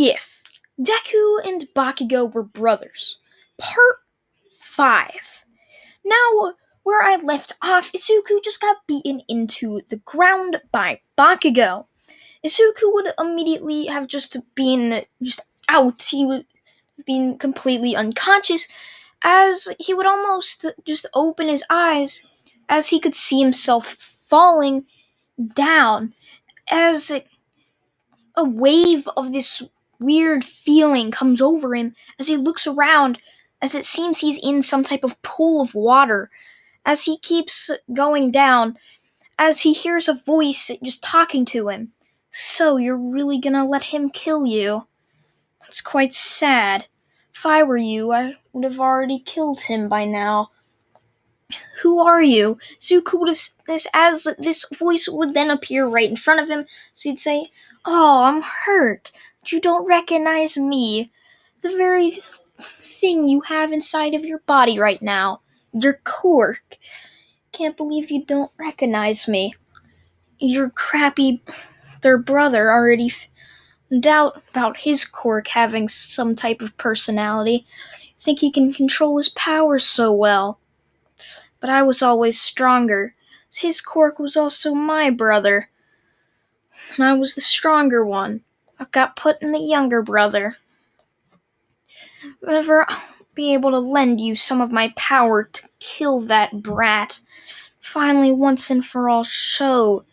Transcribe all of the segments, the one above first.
If Deku and Bakugo were brothers. Part 5. Now, where I left off, Izuku just got beaten into the ground by Bakugo. Izuku would immediately have just been out. He would have been completely unconscious, as he would almost just open his eyes as he could see himself falling down, as a wave of this weird feeling comes over him as he looks around, as it seems he's in some type of pool of water. As he keeps going down, as he hears a voice just talking to him. So, you're really gonna let him kill you? That's quite sad. If I were you, I would have already killed him by now. Who are you? Zuko would have this as this voice would then appear right in front of him. So he'd say, "Oh, I'm hurt. You don't recognize me. The very thing you have inside of your body right now. Your quirk. Can't believe you don't recognize me. Your crappy third brother already found out about his quirk having some type of personality. Think he can control his powers so well. But I was always stronger. His quirk was also my brother. And I was the stronger one. I got put in the younger brother. Whenever I'll be able to lend you some of my power to kill that brat. Finally, once and for all, show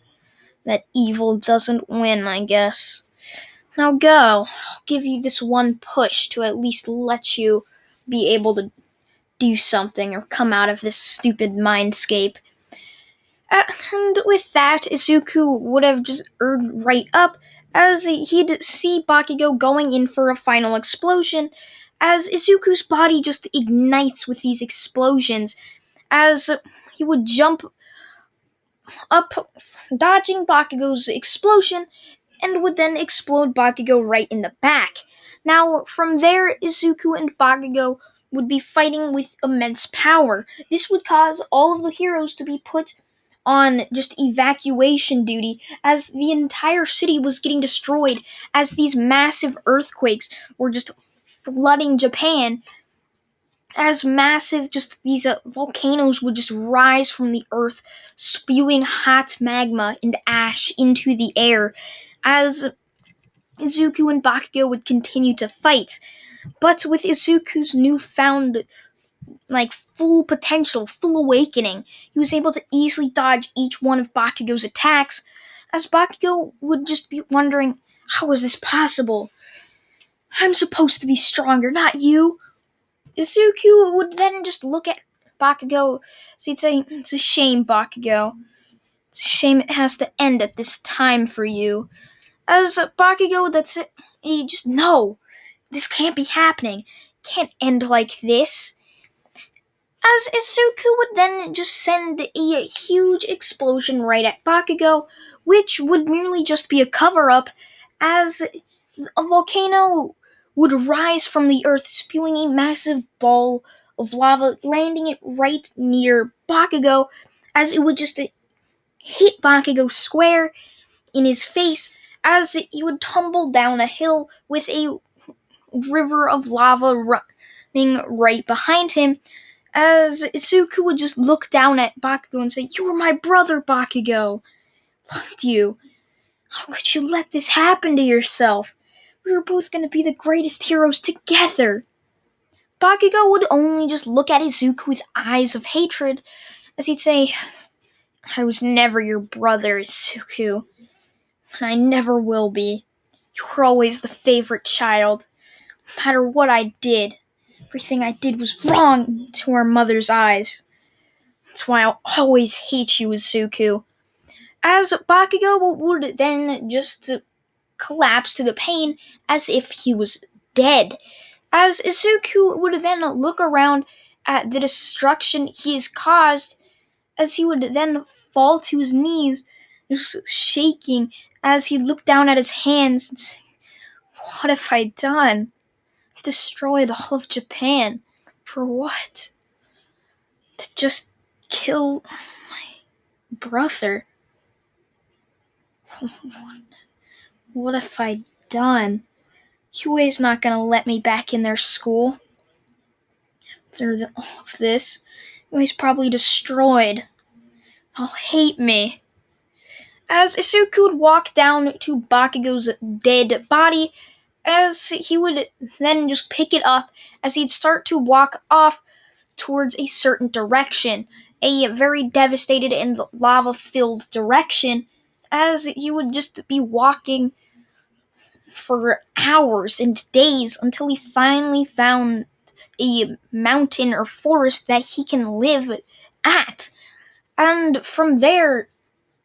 that evil doesn't win, I guess. Now go. I'll give you this one push to at least let you be able to do something or come out of this stupid mindscape." And with that, Izuku would have just erred right up, as he'd see Bakugo going in for a final explosion, as Izuku's body just ignites with these explosions, as he would jump up, dodging Bakugo's explosion, and would then explode Bakugo right in the back. Now, from there, Izuku and Bakugo would be fighting with immense power. This would cause all of the heroes to be put on just evacuation duty, as the entire city was getting destroyed, as these massive earthquakes were just flooding Japan, as massive just these volcanoes would just rise from the earth, spewing hot magma and ash into the air, as Izuku and Bakugo would continue to fight. But with Izuku's newfound full potential, full awakening, he was able to easily dodge each one of Bakugo's attacks, as Bakugo would just be wondering, how is this possible? I'm supposed to be stronger, not you. Izuku would then just look at Bakugo, so he'd say, "It's a shame, Bakugo. It's a shame it has to end at this time for you." As Bakugo, that's it. He just, no, this can't be happening. It can't end like this. As Izuku would then just send a huge explosion right at Bakugo, which would merely just be a cover-up, as a volcano would rise from the earth, spewing a massive ball of lava, landing it right near Bakugo, as it would just hit Bakugo square in his face, as he would tumble down a hill with a river of lava running right behind him, as Izuku would just look down at Bakugo and say, "You were my brother, Bakugo. Loved you. How could you let this happen to yourself? We were both going to be the greatest heroes together." Bakugo would only just look at Izuku with eyes of hatred, as he'd say, "I was never your brother, Izuku, and I never will be. You were always the favorite child. No matter what I did, everything I did was wrong to our mother's eyes. That's why I'll always hate you, Izuku." As Bakugo would then just collapse to the pain as if he was dead. As Izuku would then look around at the destruction he's caused, as he would then fall to his knees, just shaking, as he looked down at his hands and say, "What have I done? I've destroyed all of Japan. For what? To just kill my brother. What have I done?" Huey's not gonna let me back in their school. Of this. Huey's probably destroyed. They'll hate me. As Isuku would walk down to Bakugo's dead body, as he would then just pick it up as he'd start to walk off towards a certain direction, a very devastated and lava-filled direction, as he would just be walking for hours and days until he finally found a mountain or forest that he can live at. And from there,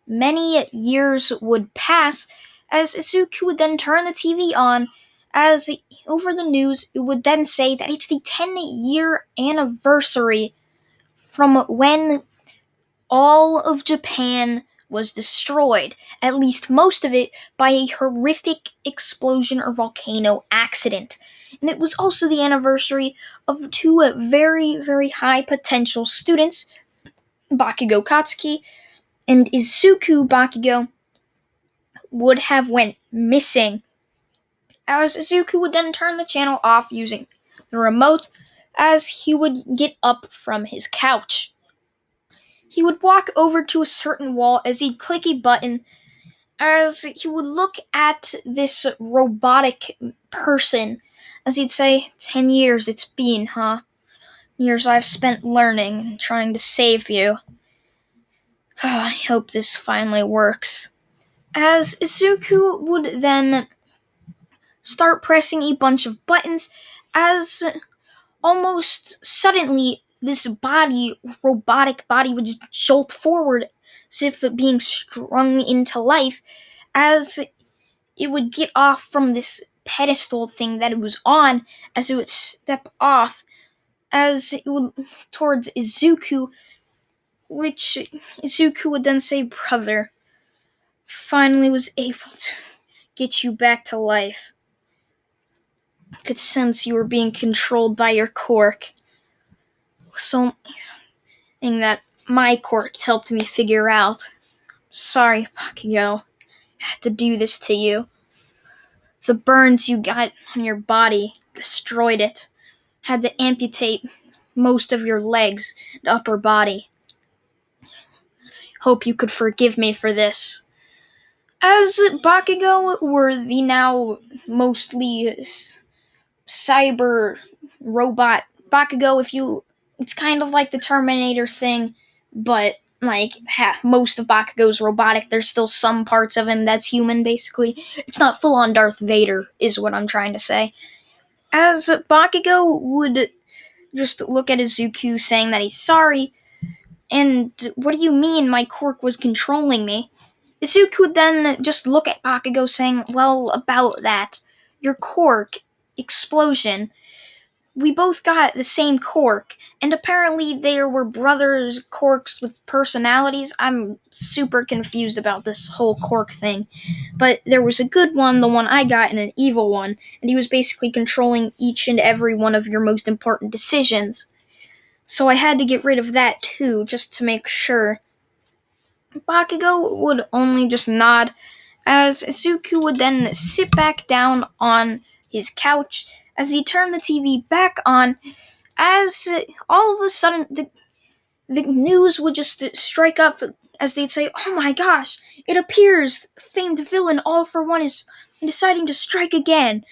many years would pass as Izuku would then turn the TV on as over the news it would then say that it's the 10-year anniversary from when all of Japan was destroyed, at least most of it, by a horrific explosion or volcano accident. And it was also the anniversary of two very, very high potential students, Bakugo Katsuki and Izuku Bakugo, would have went missing. As Izuku would then turn the channel off using the remote as he would get up from his couch. He would walk over to a certain wall as he'd click a button as he would look at this robotic person as he'd say, 10 years it's been, huh? Years I've spent learning and trying to save you. I hope this finally works. As Izuku would then start pressing a bunch of buttons as almost suddenly this robotic body would just jolt forward as if being strung into life as it would get off from this pedestal thing that it was on as it would step off as it would towards Izuku, which Izuku would then say, "Brother, finally was able to get you back to life. I could sense you were being controlled by your quirk. Something that my quirk helped me figure out. Sorry, Bakugo. I had to do this to you. The burns you got on your body destroyed it. Had to amputate most of your legs and upper body. Hope you could forgive me for this." As Bakugo were the now mostly cyber robot Bakugo, it's kind of like the Terminator thing, but most of Bakugo's robotic. There's still some parts of him that's human, basically. It's not full on Darth Vader, is what I'm trying to say. As Bakugo would just look at Izuku saying that he's sorry, and what do you mean my quirk was controlling me? Izuku would then just look at Bakugo saying, well, about that. Your quirk, explosion. We both got the same quirk, and apparently there were brothers' quirks with personalities. I'm super confused about this whole quirk thing. But there was a good one, the one I got, and an evil one, and he was basically controlling each and every one of your most important decisions. So I had to get rid of that too, just to make sure. Bakugo would only just nod, as Izuku would then sit back down on his couch as he turned the TV back on, as all of a sudden the news would just strike up as they'd say, "Oh my gosh, it appears famed villain All For One is deciding to strike again.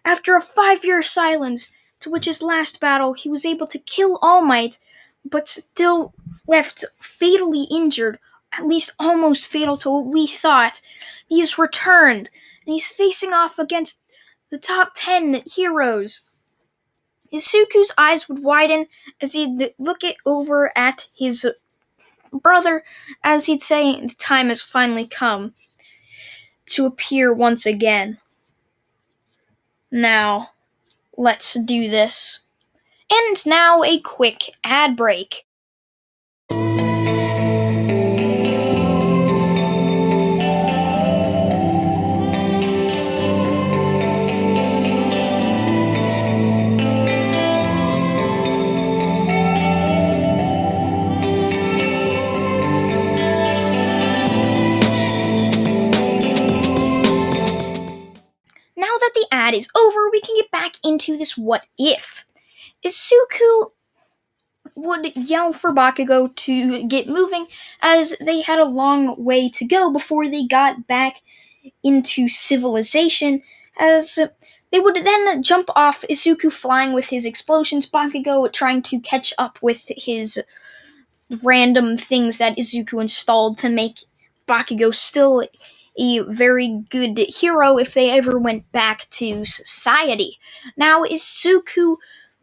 After a 5-year silence, to which his last battle he was able to kill All Might, but still left fatally injured, at least almost fatal to what we thought. He's returned, and he's facing off against the top 10 heroes." Izuku's eyes would widen as he'd look it over at his brother, as he'd say, the time has finally come to appear once again. Now, let's do this. And now a quick ad break. Now that that the ad is over, we can get back into this what if. Izuku would yell for Bakugo to get moving, as they had a long way to go before they got back into civilization, as they would then jump off, Izuku flying with his explosions, Bakugo trying to catch up with his random things that Izuku installed to make Bakugo still a very good hero if they ever went back to society. Now, Izuku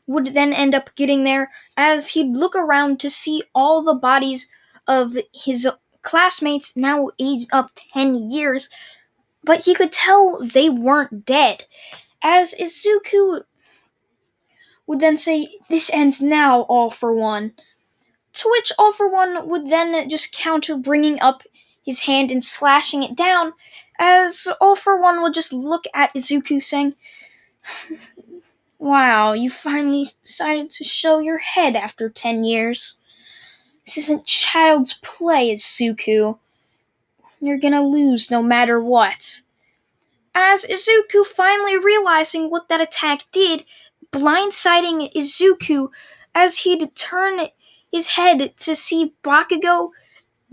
would then end up getting there, as he'd look around to see all the bodies of his classmates now aged up 10 years, but he could tell they weren't dead. As Izuku would then say, "This ends now, All for One." To which All for One would then just counter, bringing up his hand and slashing it down, as All for One would just look at Izuku saying, "Wow, you finally decided to show your head after 10 years. This isn't child's play, Izuku. You're gonna lose no matter what." As Izuku finally realizing what that attack did, blindsiding Izuku as he'd turn his head to see Bakugo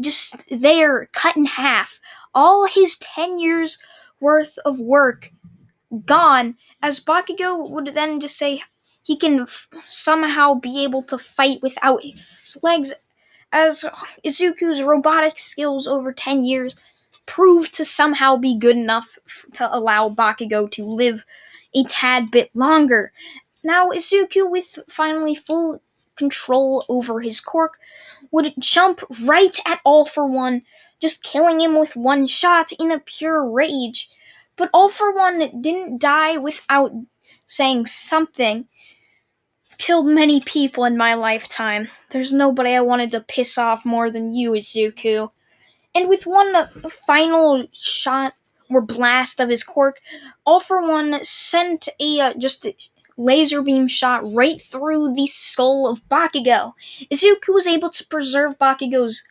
just there, cut in half. All his 10 years worth of work gone, as Bakugo would then just say he can somehow be able to fight without his legs, as Izuku's robotic skills over 10 years proved to somehow be good enough to allow Bakugo to live a tad bit longer. Now, Izuku, with finally full control over his quirk, would jump right at All for One, just killing him with one shot in a pure rage. But All for One didn't die without saying something. "I've killed many people in my lifetime. There's nobody I wanted to piss off more than you, Izuku." And with one final shot or blast of his quirk, All for One sent a just laser beam shot right through the skull of Bakugo. Izuku was able to preserve Bakugo's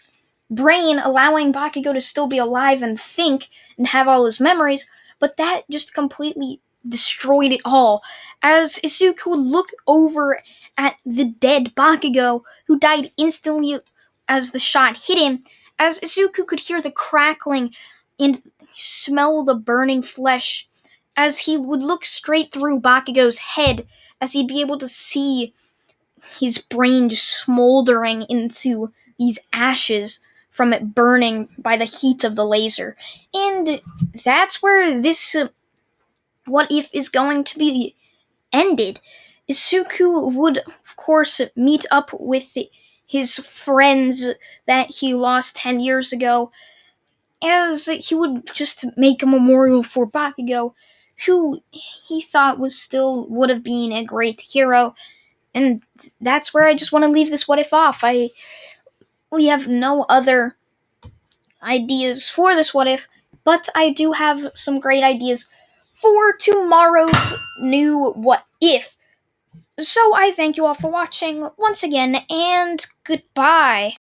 brain, allowing Bakugo to still be alive and think and have all his memories, but that just completely destroyed it all, as Izuku would look over at the dead Bakugo, who died instantly as the shot hit him, as Izuku could hear the crackling and smell the burning flesh, as he would look straight through Bakugo's head, as he'd be able to see his brain just smoldering into these ashes from it burning by the heat of the laser. And that's where this what if is going to be ended. Izuku would, of course, meet up with his friends that he lost 10 years ago, as he would just make a memorial for Bakugo, who he thought was still would have been a great hero. And that's where I just want to leave this what if off. We have no other ideas for this what if, but I do have some great ideas for tomorrow's new what if. So I thank you all for watching once again, and goodbye.